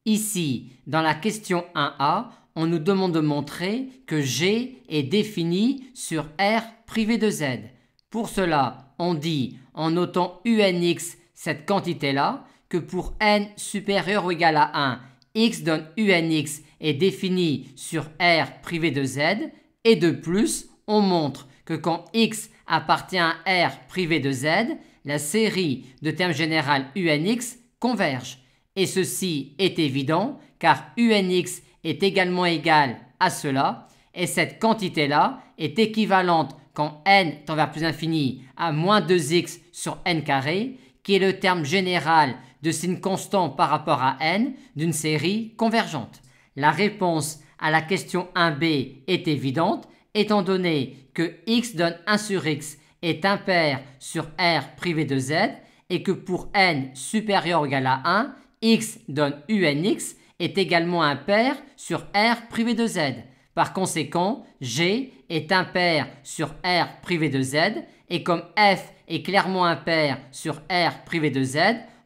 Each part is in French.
Ici, dans la question 1a, on nous demande de montrer que G est défini sur R privé de Z. Pour cela, on dit, en notant UNX, cette quantité-là, que pour n supérieur ou égal à 1, x donne UNX est défini sur R privé de Z, et de plus, on montre que quand x appartient à R privé de Z, la série de termes général UNX converge. Et ceci est évident car UNX est également égal à cela et cette quantité-là est équivalente quand n tend vers plus infini à moins 2x sur n carré qui est le terme général de signe constant par rapport à n d'une série convergente. La réponse à la question 1b est évidente étant donné que x donne 1 sur x est impair sur R privé de Z et que pour n supérieur ou égal à 1, x donne UNX est également impair sur R privé de Z. Par conséquent, G est impair sur R privé de Z et comme F est clairement impair sur R privé de Z,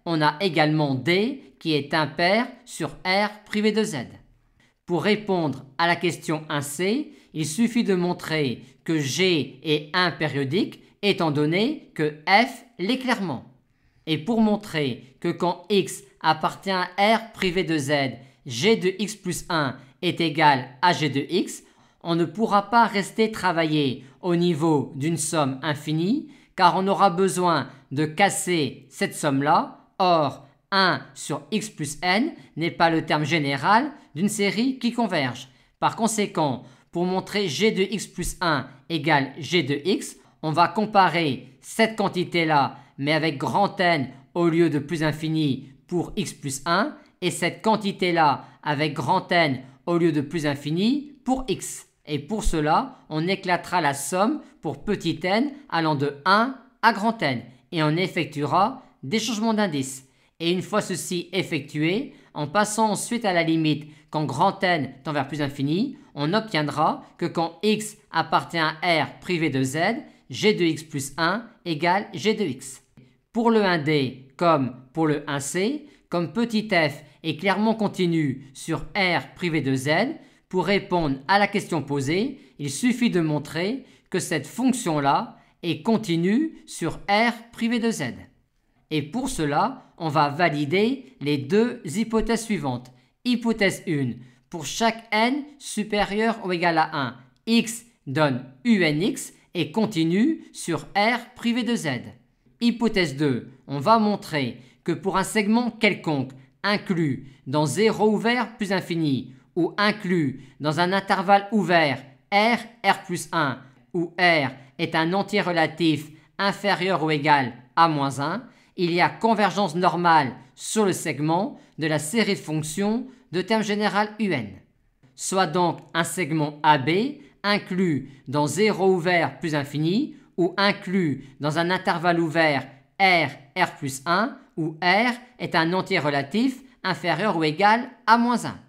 on a également D qui est impair sur R privé de Z. Pour répondre à la question 1c, il suffit de montrer que G est impériodique étant donné que F l'est clairement. Et pour montrer que quand x appartient à R privé de Z, G de x plus 1 est égal à G de x, on ne pourra pas rester travailler au niveau d'une somme infinie car on aura besoin de casser cette somme-là. Or, 1 sur x plus n n'est pas le terme général d'une série qui converge. Par conséquent, pour montrer G de x plus 1 égale G de x, on va comparer cette quantité-là, mais avec grand N au lieu de plus infini pour x plus 1, et cette quantité-là avec grand N au lieu de plus infini pour x. Et pour cela, on éclatera la somme pour petit n allant de 1 à grand N, et on effectuera des changements d'indice. Et une fois ceci effectué, en passant ensuite à la limite quand grand N tend vers plus infini, on obtiendra que quand x appartient à R privé de Z, G de x plus 1 égale G de x. Pour le 1D comme pour le 1C, comme petit f est clairement continu sur R privé de Z, pour répondre à la question posée, il suffit de montrer que cette fonction-là est continue sur R privé de Z. Et pour cela, on va valider les deux hypothèses suivantes. Hypothèse 1. Pour chaque n supérieur ou égal à 1, x donne UNX et continue sur R privé de Z. Hypothèse 2. On va montrer que pour un segment quelconque inclus dans 0 ouvert plus infini ou inclus dans un intervalle ouvert R, R plus 1 où R est un entier relatif inférieur ou égal à moins 1, il y a convergence normale sur le segment de la série de fonctions de terme général UN. Soit donc un segment AB inclus dans 0 ouvert plus infini ou inclus dans un intervalle ouvert R, R plus 1 où R est un entier relatif inférieur ou égal à moins 1.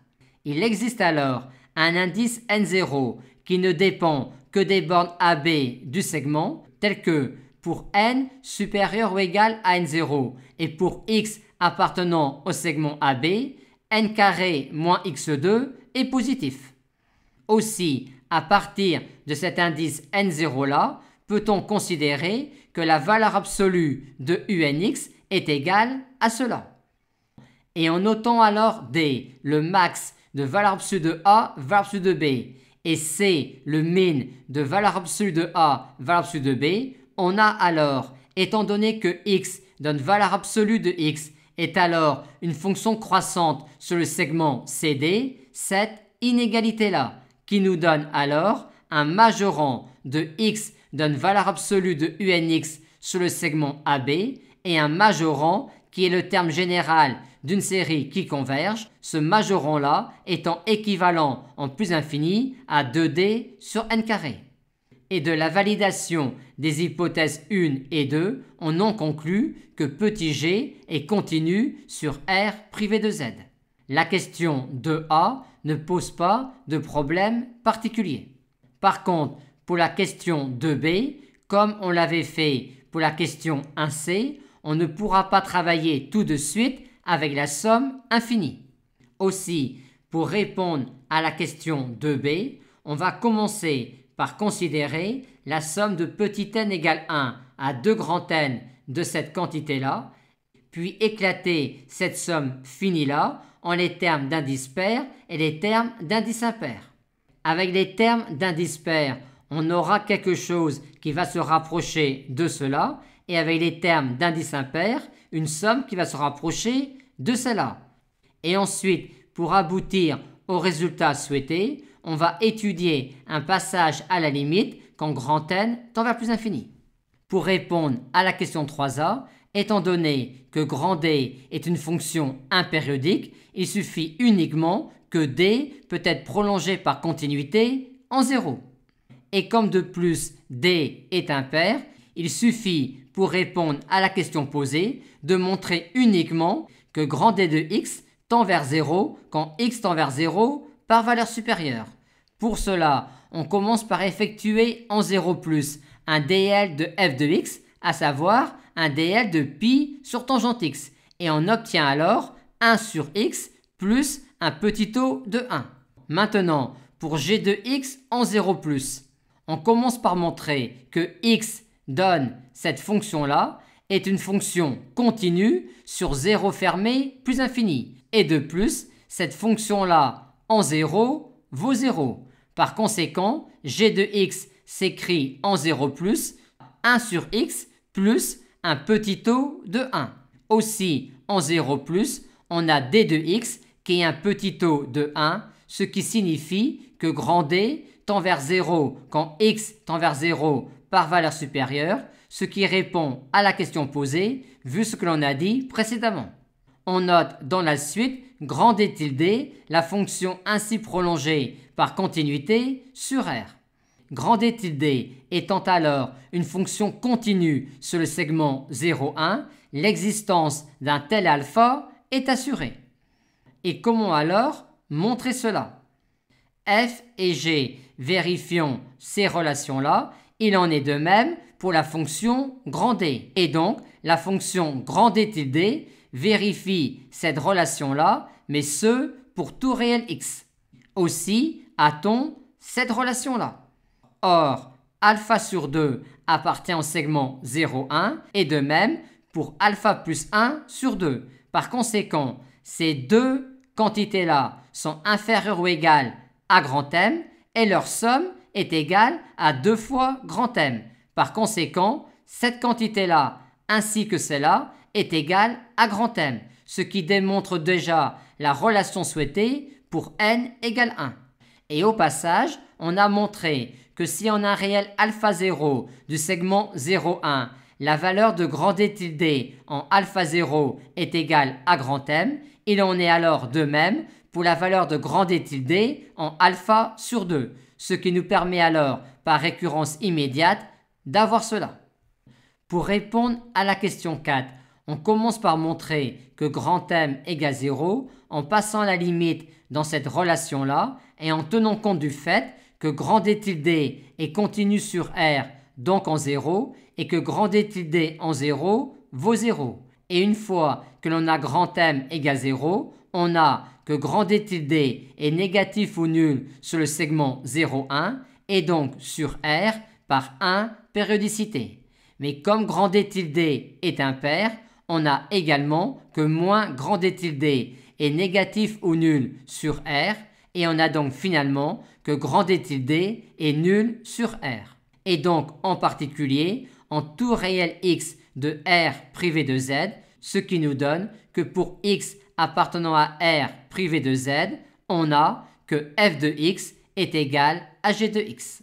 Il existe alors un indice N0 qui ne dépend que des bornes AB du segment, tel que pour n supérieur ou égal à n0 et pour x appartenant au segment AB, n carré moins x2 est positif. Aussi, à partir de cet indice n0-là, peut-on considérer que la valeur absolue de UNX est égale à cela. Et en notant alors D, le max de valeur absolue de A, valeur absolue de B, et C, le min de valeur absolue de A, valeur absolue de B, on a alors, étant donné que x donne valeur absolue de x, est alors une fonction croissante sur le segment CD, cette inégalité-là, qui nous donne alors un majorant de x donne valeur absolue de UNX sur le segment AB et un majorant qui est le terme général d'une série qui converge, ce majorant-là étant équivalent en plus infini à 2D sur n carré. Et de la validation des hypothèses 1 et 2, on en conclut que petit g est continu sur R privé de Z. La question 2a ne pose pas de problème particulier. Par contre, pour la question 2b, comme on l'avait fait pour la question 1c, on ne pourra pas travailler tout de suite avec la somme infinie. Aussi, pour répondre à la question 2b, on va commencer par considérer la somme de petit n égale 1 à 2 grand N de cette quantité-là, puis éclater cette somme finie-là en les termes d'indices pairs et les termes d'indices impairs. Avec les termes d'indices pairs, on aura quelque chose qui va se rapprocher de cela, et avec les termes d'indices impairs, une somme qui va se rapprocher de cela. Et ensuite, pour aboutir au résultat souhaité, on va étudier un passage à la limite quand grand N tend vers plus infini. Pour répondre à la question 3a, étant donné que grand D est une fonction impériodique, il suffit uniquement que D peut être prolongé par continuité en 0. Et comme de plus D est impair, il suffit pour répondre à la question posée de montrer uniquement que grand D de x tend vers 0 quand x tend vers 0 par valeur supérieure. Pour cela, on commence par effectuer en 0 un DL de f de x, à savoir un DL de pi sur tangente x, et on obtient alors 1 sur x plus un petit o de 1. Maintenant, pour g de x en 0 on commence par montrer que x donne cette fonction-là est une fonction continue sur 0 fermé plus infini. Et de plus, cette fonction-là en 0 vaut 0. Par conséquent, g de x s'écrit en 0 1 sur x plus un petit o de 1. Aussi, en 0 on a d de x qui est un petit o de 1, ce qui signifie que grand D tend vers 0 quand x tend vers 0 par valeur supérieure, ce qui répond à la question posée vu ce que l'on a dit précédemment. On note dans la suite grand D tilde, la fonction ainsi prolongée par continuité sur R. Grand D tilde étant alors une fonction continue sur le segment 0,1, l'existence d'un tel alpha est assurée. Et comment alors montrer cela? F et G vérifions ces relations-là, il en est de même pour la fonction grand D. Et donc, la fonction grand D tilde vérifie cette relation-là, mais ce pour tout réel x. Aussi a-t-on cette relation-là. Or, alpha sur 2 appartient au segment 0,1 et de même pour alpha plus 1 sur 2. Par conséquent, ces deux quantités-là sont inférieures ou égales à grand M et leur somme est égale à 2 fois grand M. Par conséquent, cette quantité-là ainsi que celle-là est égale à grand M, ce qui démontre déjà la relation souhaitée pour n égale 1. Et au passage, on a montré que si on a un réel alpha 0 du segment 0,1, la valeur de grand D tilde en alpha 0 est égale à grand M, il en est alors de même pour la valeur de grand D tilde en alpha sur 2, ce qui nous permet alors, par récurrence immédiate, d'avoir cela. Pour répondre à la question 4, on commence par montrer que grand M égale 0 en passant la limite dans cette relation-là et en tenant compte du fait que grand D tilde est continu sur R, donc en 0, et que grand D tilde en 0 vaut 0. Et une fois que l'on a grand M égale 0, on a que grand D tilde est négatif ou nul sur le segment 0,1 et donc sur R par 1 périodicité. Mais comme grand D tilde est impair, on a également que moins grand D tilde est négatif ou nul sur R et on a donc finalement que grand D tilde est nul sur R. Et donc en particulier en tout réel x de R privé de Z, ce qui nous donne que pour x appartenant à R privé de Z, on a que f de x est égal à g de x.